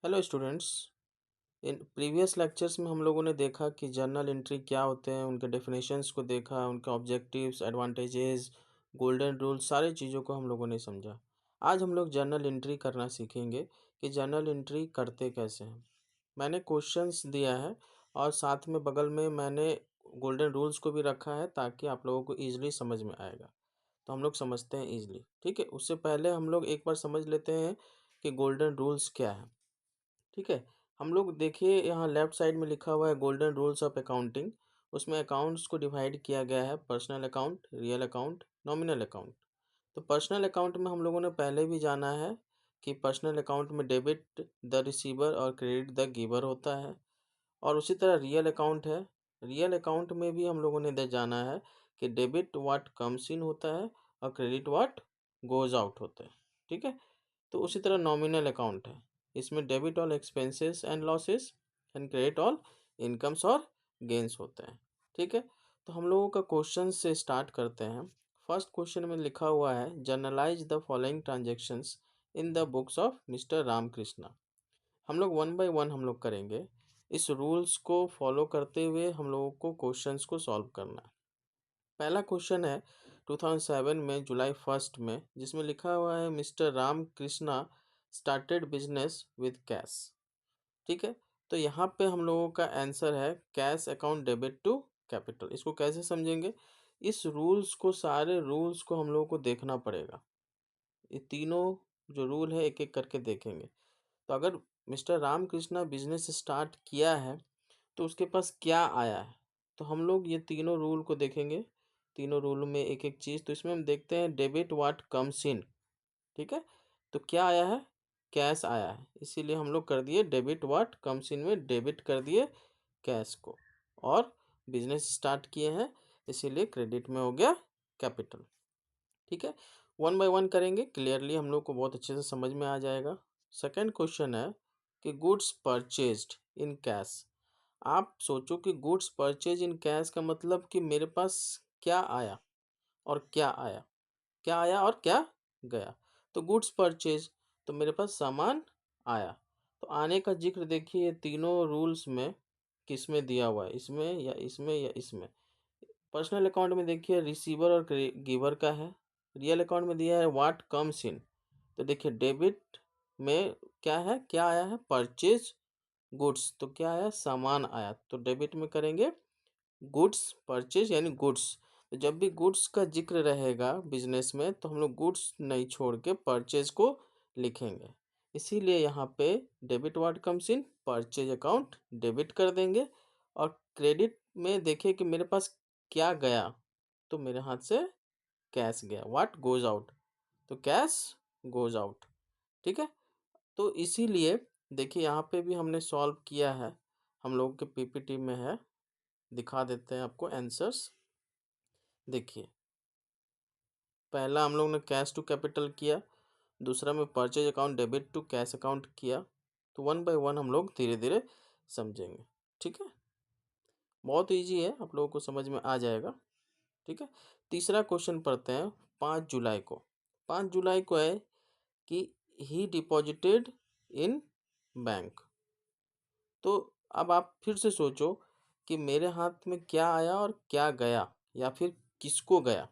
Hello students. In previous lectures में हम लोगों ने देखा कि जर्नल एंट्री क्या होते हैं, उनके डेफिनेशंस को देखा, उनके ऑब्जेक्टिव्स, एडवांटेजेस, गोल्डन रूल, सारी चीज़ों को हम लोगों ने समझा। आज हम लोग जर्नल एंट्री करना सीखेंगे कि जर्नल एंट्री करते कैसे हैं। मैंने क्वेश्चंस दिया है और साथ में बगल में मैंने गोल्डन रूल्स को भी रखा है ताकि आप लोगों को ईजिली समझ में आएगा। तो हम लोग समझते हैं ईजिली, ठीक है। उससे पहले हम लोग एक बार समझ लेते हैं कि गोल्डन रूल्स क्या है, ठीक है। हम लोग देखिए यहाँ लेफ्ट साइड में लिखा हुआ है गोल्डन रूल्स ऑफ अकाउंटिंग। उसमें अकाउंट्स को डिवाइड किया गया है personal account, real account, nominal account. तो पर्सनल अकाउंट में हम लोगों ने पहले भी जाना है कि पर्सनल अकाउंट में डेबिट द रिसीवर और क्रेडिट द गिवर होता है। और उसी तरह रियल अकाउंट है। रियल अकाउंट में भी हम लोगों ने जाना है कि डेबिट व्हाट कम्स इन होता है और क्रेडिट व्हाट गोज आउट होता है, ठीक है। तो उसी तरह नॉमिनल अकाउंट है। इसमें debit all expenses and losses and credit all incomes और गेंस होते हैं, ठीक है। तो हम लोगों का क्वेश्चन से स्टार्ट करते हैं। फर्स्ट क्वेश्चन में लिखा हुआ है journalise the following transactions in the books of mister Ramakrishna. हम लोग वन बाय वन हम लोग करेंगे। इस रूल्स को फॉलो करते हुए हम लोगों को क्वेश्चंस को सॉल्व करना है। पहला क्वेश्चन है 2007 में जुलाई 1 में, जिसमें लिखा हुआ है mister Ram Krishna started business with cash, ठीक है। तो यहाँ पे हम लोगों का आंसर है cash account debit to capital. इसको कैसे समझेंगे? इस रूल्स को, सारे रूल्स को हम लोगों को देखना पड़ेगा। ये तीनों जो रूल है एक एक करके देखेंगे। तो अगर मिस्टर रामकृष्णा बिजनेस स्टार्ट किया है तो उसके पास क्या आया है, तो हम लोग ये तीनों रूल को देखेंगे। तीनों रूल में एक एक चीज़। तो इसमें हम देखते हैं डेबिट व्हाट कम्स इन, ठीक है। तो क्या आया है? कैश आया है, इसीलिए हम लोग कर दिए डेबिट व्हाट कम्स इन में डेबिट कर दिए कैश को। और बिजनेस स्टार्ट किए हैं इसीलिए क्रेडिट में हो गया कैपिटल, ठीक है। वन बाय वन करेंगे, क्लियरली हम लोग को बहुत अच्छे से समझ में आ जाएगा। सेकंड क्वेश्चन है कि गुड्स परचेज्ड इन कैश। आप सोचो कि गुड्स परचेज इन कैश का मतलब कि मेरे पास क्या आया और क्या आया, क्या आया और क्या गया। तो गुड्स परचेज, तो मेरे पास सामान आया। तो आने का जिक्र देखिए तीनों रूल्स में किस में दिया हुआ है, इसमें या इसमें या इसमें। पर्सनल अकाउंट में देखिए रिसीवर और गिवर का है। रियल अकाउंट में दिया है व्हाट कम्स इन। तो देखिए डेबिट में क्या है, क्या आया है? Purchase goods. तो क्या आया? सामान आया। तो डेबिट में करेंगे गुड्स परचेज यानी गुड्स। तो जब भी गुड्स का जिक्र रहेगा बिजनेस में तो हम लोग गुड्स नहीं छोड़ के परचेज को लिखेंगे। इसीलिए यहाँ पे debit what comes in, purchase account debit कर देंगे। और क्रेडिट में देखिए कि मेरे पास क्या गया, तो मेरे हाथ से कैश गया, व्हाट गोज आउट। तो कैश गोज आउट, ठीक है। तो इसीलिए देखिए यहाँ पे भी हमने सॉल्व किया है, हम लोगों के पीपीटी में है, दिखा देते हैं आपको आंसर्स। देखिए पहला हम लोग ने कैश टू कैपिटल किया, दूसरा में purchase account debit to cash account किया। तो वन बाय वन हम लोग धीरे धीरे समझेंगे, ठीक है। बहुत इजी है, आप लोगों को समझ में आ जाएगा, ठीक है। तीसरा क्वेश्चन पढ़ते हैं 5 जुलाई को। 5 जुलाई को है कि ही डिपॉजिटेड इन बैंक। तो अब आप फिर से सोचो कि मेरे हाथ में क्या आया और क्या गया या फिर किसको गया,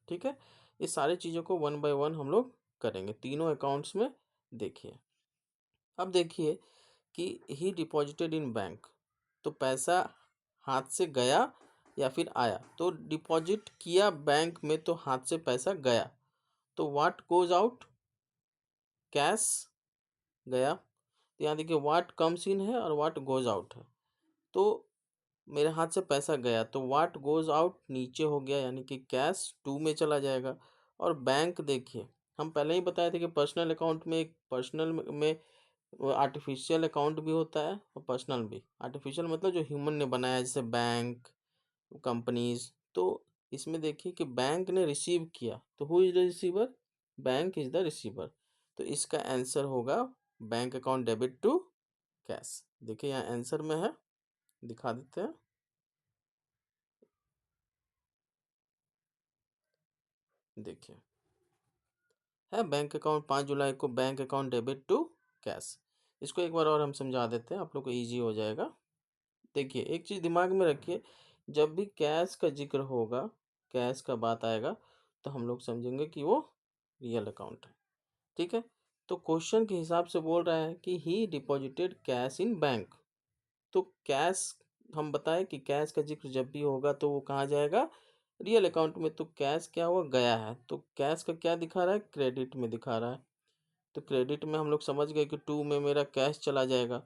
ठीक है। ये सारी चीज़ों को वन बाय वन हम लोग करेंगे तीनों अकाउंट्स में। देखिए अब देखिए कि ही डिपॉजिटेड इन बैंक, तो पैसा हाथ से गया या फिर आया। तो डिपॉजिट किया बैंक में तो हाथ से पैसा गया। तो व्हाट गोज आउट, कैश गया। तो यहाँ देखिए व्हाट कम्स इन है और व्हाट गोज आउट है। तो मेरे हाथ से पैसा गया तो व्हाट गोज आउट नीचे हो गया, यानी कि कैश टू में चला जाएगा। और बैंक देखिए हम पहले ही बताए थे कि पर्सनल अकाउंट में एक पर्सनल में आर्टिफिशियल अकाउंट भी होता है और पर्सनल भी। आर्टिफिशियल मतलब जो ह्यूमन ने बनाया है, जैसे बैंक, कंपनीज। तो इसमें देखिए कि बैंक ने रिसीव किया, तो who is the receiver? Bank is the receiver. तो इसका आंसर होगा bank account debit to cash. देखिए यहाँ आंसर में है, दिखा देते हैं। देखिए है बैंक अकाउंट 5 जुलाई को bank account debit to cash. इसको एक बार और हम समझा देते हैं, आप लोग को ईजी हो जाएगा। देखिए, एक चीज़ दिमाग में रखिए, जब भी कैश का जिक्र होगा, कैश का बात आएगा, तो हम लोग समझेंगे कि वो रियल अकाउंट है। ठीक है, तो क्वेश्चन के हिसाब से बोल रहा है कि ही डिपॉजिटेड कैश इन बैंक। तो कैश, हम बताएं कि कैश का जिक्र जब भी होगा तो वो कहाँ जाएगा, रियल अकाउंट में। तो कैश क्या हुआ, गया है, तो कैश का क्या दिखा रहा है, क्रेडिट में दिखा रहा है। तो क्रेडिट में हम लोग समझ गए कि टू में मेरा कैश चला जाएगा।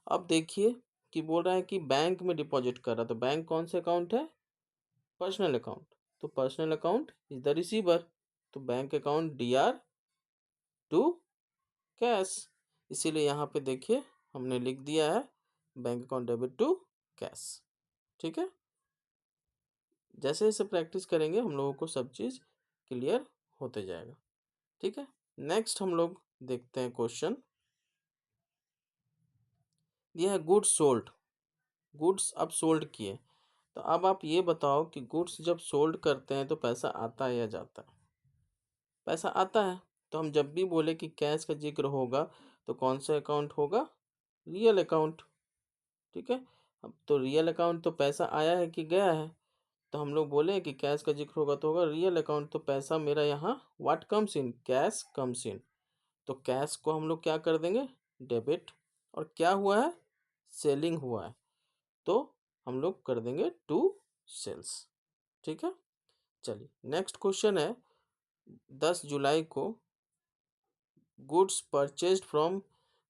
अब देखिए कि बोल रहा है कि बैंक में डिपॉजिट कर रहा है, तो बैंक कौन सा अकाउंट है, पर्सनल अकाउंट। तो personal account is the receiver, तो bank account D R to cash. इसीलिए यहाँ पे देखिए हमने लिख दिया है bank account debit to cash. ठीक है, जैसे जैसे प्रैक्टिस करेंगे हम लोगों को सब चीज़ क्लियर होते जाएगा। ठीक है, नेक्स्ट हम लोग देखते हैं क्वेश्चन। यह है गुड्स सोल्ड, गुड्स अब सोल्ड किए। तो अब आप ये बताओ कि गुड्स जब सोल्ड करते हैं तो पैसा आता है या जाता है, पैसा आता है। तो हम जब भी बोले कि कैश का जिक्र होगा तो कौन सा अकाउंट होगा, रियल अकाउंट। ठीक है, अब तो रियल अकाउंट तो पैसा आया है कि गया है, तो हम लोग बोले कि कैश का जिक्र होगा तो होगा रियल अकाउंट। तो पैसा मेरा यहाँ what comes in, cash comes in. तो कैश को हम लोग क्या कर देंगे, डेबिट। और क्या हुआ है, सेलिंग हुआ है, तो हम लोग कर देंगे टू सेल्स। ठीक है, चलिए नेक्स्ट क्वेश्चन है, 10 जुलाई को goods purchased from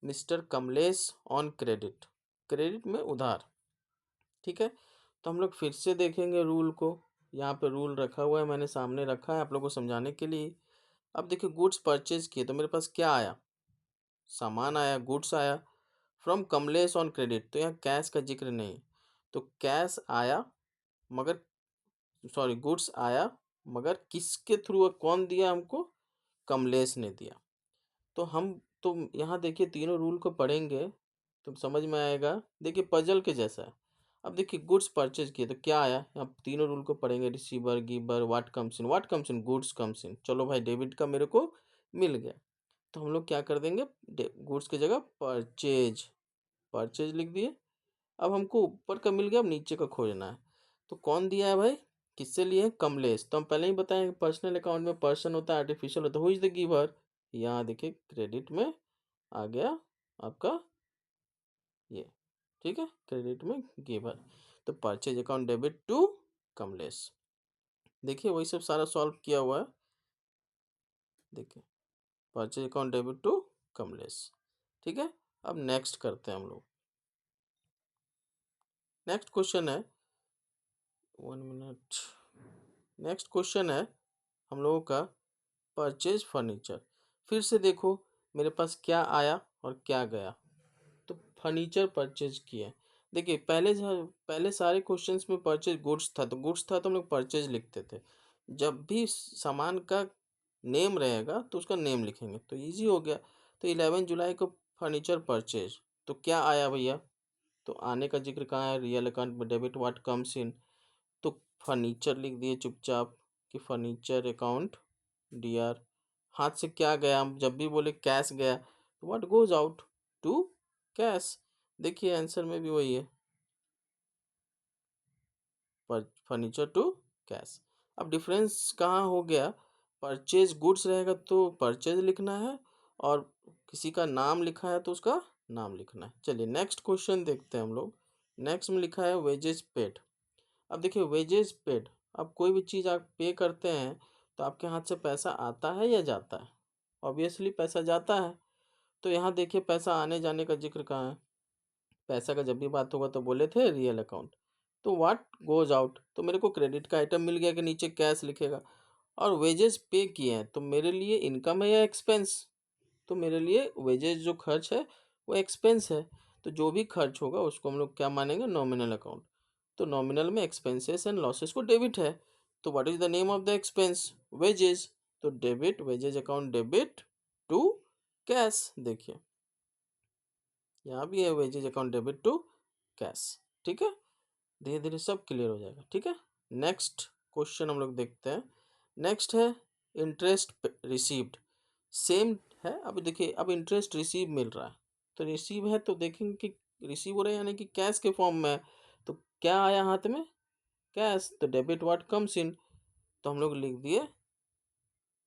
mister Kamlesh on credit, credit में उधार। ठीक है, तो हम लोग फिर से देखेंगे रूल को, यहाँ पे रूल रखा हुआ है, मैंने सामने रखा है आप लोगों को समझाने के लिए। अब देखिए गुड्स परचेज किए तो मेरे पास क्या आया, सामान आया, गुड्स आया, फ्रॉम कमलेश ऑन क्रेडिट, तो यहाँ कैश का जिक्र नहीं। तो कैश आया मगर, सॉरी गुड्स आया मगर किसके थ्रू, कौन दिया हमको, कमलेश ने दिया। तो हम तो यहाँ देखिए तीनों रूल को पढ़ेंगे तो समझ में आएगा। देखिए पजल के जैसा है। अब देखिए गुड्स परचेज किए तो क्या आया, यहाँ तीनों रूल को पढ़ेंगे, receiver, giver, what comes in, goods comes in. चलो भाई डेबिट का मेरे को मिल गया, तो हम लोग क्या कर देंगे, गुड्स की जगह परचेज, परचेज लिख दिए। अब हमको ऊपर का मिल गया, अब नीचे का खोजना है। तो कौन दिया है भाई, किससे लिए, कमलेश। तो हम पहले ही बताएं पर्सनल अकाउंट में पर्सन होता है, आर्टिफिशियल होता है, हु इज द गिवर। यहाँ देखिए क्रेडिट में आ गया आपका ये। ठीक है, क्रेडिट में गिवर, तो purchase account debit to Kamlesh. देखिए वही सब सारा सॉल्व किया हुआ है। देखिए purchase account debit to Kamlesh. ठीक है, अब नेक्स्ट करते हैं हम लोग। नेक्स्ट क्वेश्चन है, 1 मिनट, नेक्स्ट क्वेश्चन है हम लोगों का, परचेज फर्नीचर। फिर से देखो मेरे पास क्या आया और क्या गया, तो फर्नीचर परचेज किया। देखिए पहले सारे क्वेश्चंस में परचेज गुड्स था, तो गुड्स था तो हम लोग परचेज लिखते थे। जब भी सामान का नेम रहेगा तो उसका नेम लिखेंगे, तो इजी हो गया। तो 11 जुलाई को फर्नीचर परचेज, तो क्या आया भैया, तो आने का जिक्र कहाँ है, रियल अकाउंट में डेबिट व्हाट कम्स इन। तो फर्नीचर लिख दिए चुपचाप कि फर्नीचर अकाउंट डी आर। हाथ से क्या गया, हम जब भी बोले कैश गया तो what goes out, to cash. देखिए आंसर में भी वही है, पर फर्नीचर टू कैश। अब डिफरेंस कहाँ हो गया, परचेज गुड्स रहेगा तो परचेज लिखना है, और किसी का नाम लिखा है तो उसका नाम लिखना है। चलिए नेक्स्ट क्वेश्चन देखते हैं हम लोग। नेक्स्ट में लिखा है वेजेस पेड। अब देखिए वेजेस पेड, अब कोई भी चीज़ आप पे करते हैं तो आपके हाथ से पैसा आता है या जाता है, ऑब्वियसली पैसा जाता है। तो यहाँ देखिए पैसा आने जाने का जिक्र कहाँ है, पैसा का जब भी बात होगा तो बोले थे रियल अकाउंट। तो व्हाट गोज आउट, तो मेरे को क्रेडिट का आइटम मिल गया कि नीचे कैश लिखेगा। और वेजेस पे किए हैं तो मेरे लिए इनकम है या एक्सपेंस, तो मेरे लिए वेजेस जो खर्च है वो एक्सपेंस है। तो जो भी खर्च होगा उसको हम लोग क्या मानेंगे, नॉमिनल अकाउंट। तो नॉमिनल में एक्सपेंसेस एंड लॉसेस को डेबिट है, तो what is the name of the expense, wages. तो debit, wages account debit to cash. देखिए यहाँ भी है wages account debit to cash. ठीक है, धीरे धीरे सब क्लियर हो जाएगा। ठीक है, नेक्स्ट क्वेश्चन हम लोग देखते हैं। नेक्स्ट है इंटरेस्ट रिसीव्ड, सेम है। अब देखिए अब इंटरेस्ट रिसीव मिल रहा है, तो रिसीव है तो देखेंगे कि रिसीव हो रहा है यानी कि कैश के फॉर्म में है। तो क्या आया हाथ में? कैश। तो डेबिट व्हाट कम्स इन, तो हम लोग लिख दिए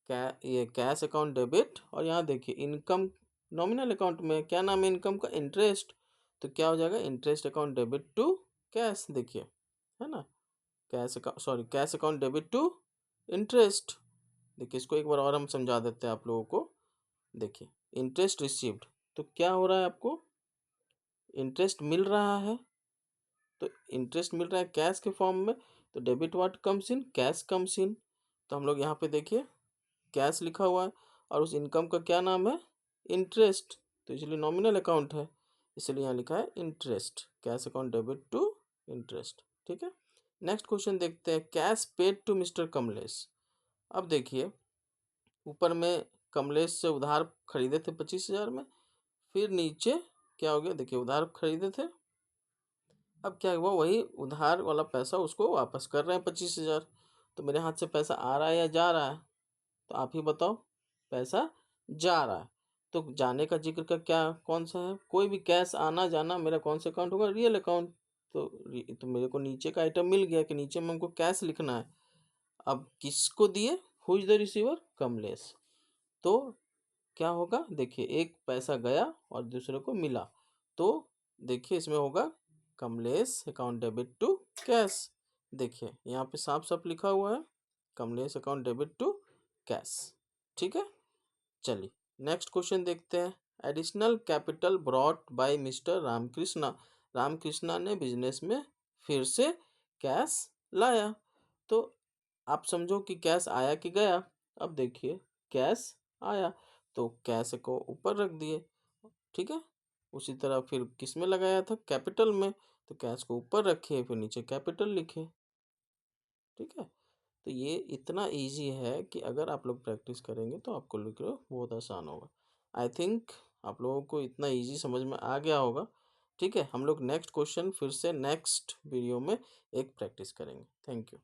ये कैश अकाउंट डेबिट। और यहाँ देखिए इनकम नॉमिनल अकाउंट में क्या नाम है इनकम का? इंटरेस्ट। तो क्या हो जाएगा? Interest account debit to cash. देखिए है ना, cash account debit to interest. देखिए इसको एक बार और हम समझा देते हैं आप लोगों को। देखिए इंटरेस्ट रिसीव्ड, तो क्या हो रहा है आपको? इंटरेस्ट मिल रहा है। तो इंटरेस्ट मिल रहा है कैश के फॉर्म में, तो debit what comes in? Cash comes in. तो हम लोग यहाँ पे देखिए कैश लिखा हुआ है और उस इनकम का क्या नाम है? इंटरेस्ट। तो इसलिए नॉमिनल अकाउंट है, इसलिए यहाँ लिखा है interest, cash account debit to interest. ठीक है, नेक्स्ट क्वेश्चन देखते हैं। Cash paid to mister Kamlesh. अब देखिए ऊपर में कमलेश से उधार खरीदे थे 25,000 में, फिर नीचे क्या हो गया? देखिए उधार खरीदे थे, अब क्या हुआ? वही उधार वाला पैसा उसको वापस कर रहे हैं 25,000। तो मेरे हाथ से पैसा आ रहा है या जा रहा है? तो आप ही बताओ। पैसा जा रहा है, तो जाने का जिक्र का क्या कौन सा है? कोई भी कैश आना जाना मेरा कौन सा अकाउंट होगा? Real account. तो मेरे को नीचे का आइटम मिल गया कि नीचे में हमको कैश लिखना है। अब किसको दिए? Who is the receiver? Kamlesh. तो क्या होगा? देखिए एक पैसा गया और दूसरे को मिला, तो देखिए इसमें होगा Kamlesh account debit to cash. देखिए यहाँ पे साफ साफ लिखा हुआ है Kamlesh account debit to cash. ठीक है, चलिए नेक्स्ट क्वेश्चन देखते हैं। Additional capital brought by mister Ramakrishna. Ramakrishna ने बिजनेस में फिर से कैश लाया। तो आप समझो कि कैश आया कि गया? अब देखिए कैश आया तो कैश को ऊपर रख दिए। ठीक है, उसी तरह फिर किस में लगाया था? कैपिटल में। तो कैश को ऊपर रखे फिर नीचे कैपिटल लिखे। ठीक है, तो ये इतना इजी है कि अगर आप लोग प्रैक्टिस करेंगे तो आपको लिखना बहुत आसान होगा। आई थिंक आप लोगों को इतना इजी समझ में आ गया होगा। ठीक है, हम लोग नेक्स्ट क्वेश्चन फिर से नेक्स्ट वीडियो में एक प्रैक्टिस करेंगे। Thank you.